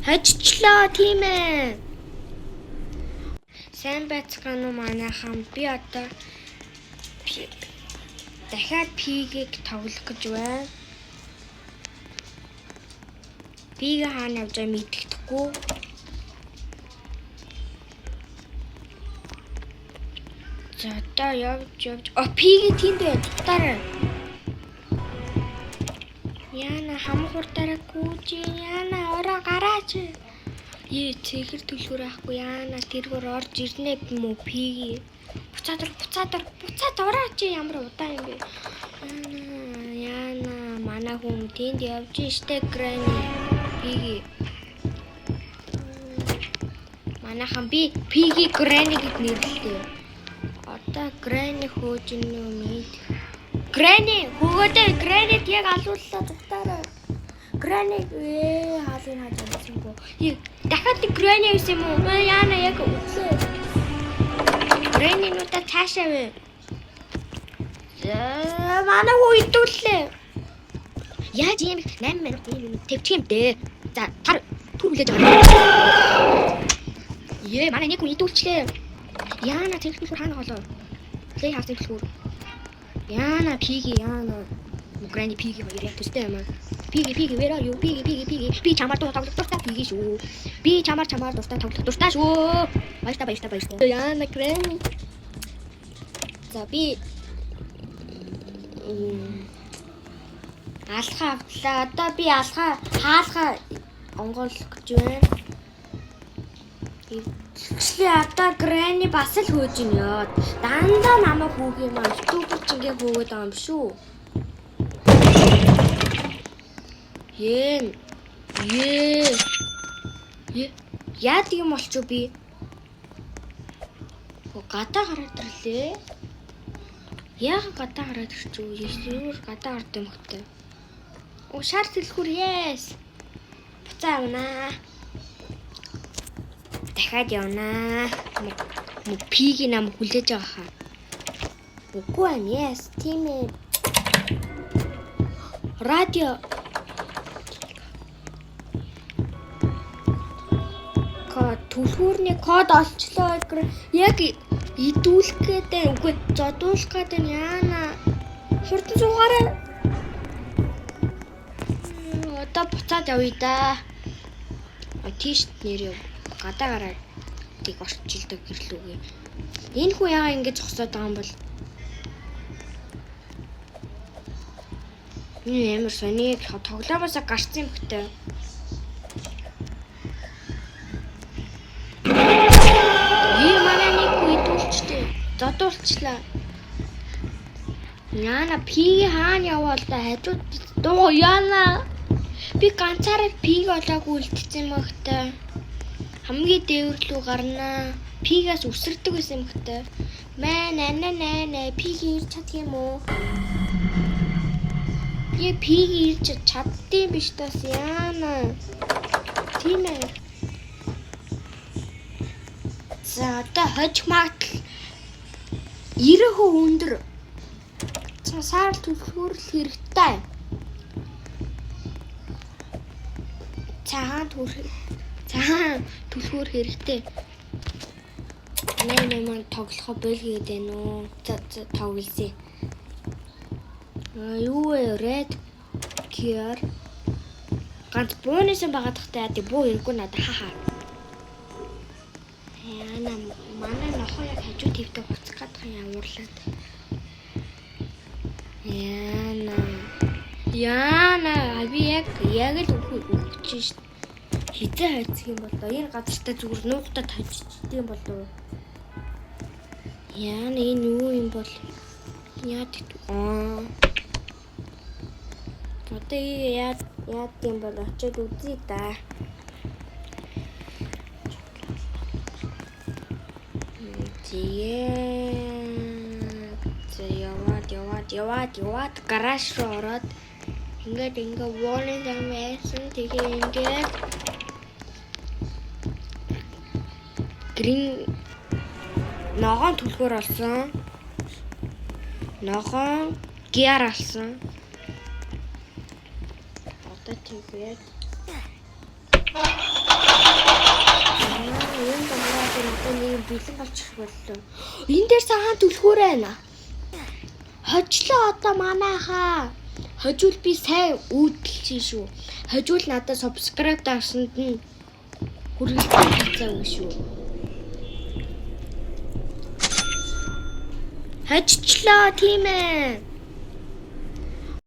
Хожчлоо тийм ээ. Сайн байцгаана уу манайхан. Би одоо дахиад пигийг тоглох гэж байна. Пиг хаана явж байгааг мэддэхгүй. За одоо явж. Пиги тэнд байна. Тутаарай. Яна хамхуртараа гүйж яна ороо гараач. Цэгэр төлхөр ахгүй яана тэргээр орж ирнэ юм уу пиги. Буцаад орооч ямар удаан юм бэ. Яна манай хүн тэнд явж штэ грэни пиги. Манайхан би пиги грэни гэд нэрлэлээ. Одоо грэни хөөж юм мэд. Грэни хөгөөдөө грэнид яг алууллаа зүгтаараа. Грэни хаалын хажаасангүй. Дахиад грэни юусэн юм уу? Яна яг үгүй. Грэни нүдэ цаашаа вэ. Манай хүү идүүллээ. Яаж юм 8 минут төвчгэмдээ. За тар түрлэж байгаа. Манай нэг хүн идүүлчлээ. Яна тэрхүү хаана голоо. Плей хаус тэрхүү. Яна пиги яна грэни пиги хоёр яг төстэй юм аа. Пиги where are you? Пиги би чамаар тоглох дуртай пиги шүү. Би чамаар дуртай тоглох дуртай шүү. Баярлалаа. Яна грэни. За би алхаа авлаа. Одоо би хаалхаа онгойлох гэж байна. Тэгшлээ одоо грэни бас л хөөж ин ёо. Дандаа намайг хүүх юм аа. Ютубер ч ингээ хөөгд байгаа юм шүү. Яад юм болчих би. Гадаа гараад ирлээ. Яахан гадаа гараад ирчихв. Юу гадаа гард юм хөтэй. Шар дэлгүүр yes. Буцаа явнаа. Дахиад явнаа. Пиги нам хүлээж байгаа хаа. Үгүй юм yes, тийм ээ. Радио. Түлхүүрний код олчлоо. Яг идүүлэх гэдэг үгүй зодуулах гэдэг яана. Хурдан суугаарай. Одоо буцаад явъя да. Тийш нэр гадаа гараад тийг орчилдог гэрлүүгээ. Энэ хүн яага ингэж зогсоод байгаа юм бол. Ямар сони тоглоомоос гарсан юм хөтэй. Манай нэг хүн идүүлчтэй. Зодуулчлаа. Яна пиги хаана яваал да хажууд дуу яна. Би ганцаараа пиг олоогүй үлдсэн юм хөтэй. Хамгийн дээвэр рүү гарнаа. Пигаас үсэрдэг байсан юм хөтэй. Нэ пиги ирч чадх юм уу? Би пиги ирч чаддсан биш тас яана. Тийм ээ. За одоо хожмагт 90% өндөр. Саар түлхүүрл хэрэгтэй. Цагаан түлхүүр хэрэгтэй. Манай тоглохоо болгээд байна уу? За тоглосон. Юу вэ? Red gear. Ганц бонусын байгаа тахтай яа буу хэрэггүй надад хаа. Яна манай нохоо яг хажуу твтэй буцах гэдэг юм явуурлаад. Яна би яг л өгч шít. Хизээ хайцах юм болоо. Энэ газартаа зүгээр нуугтаа тавьчихдаг юм болоо. Яна энэ юу юм бол? Яад одоо яад юм бол очиод үзье да. Яваад гараж руу ороод ингээд warning замээсэн тэгээ ингээд грин ногоон түлхүүр олсон. Ногоон gear алсан. Одоо тэгээд бэлэн болчих боллоо. Энэ дээр сахан түлхүүр байна. Хожлоо одоо манайхаа. Хожвол би сайн үүдэлчих шүү. Хожвол надад subscribe даасанд нь хүргэлцээ хийцээ үг шүү. Хожчлоо тийм ээ.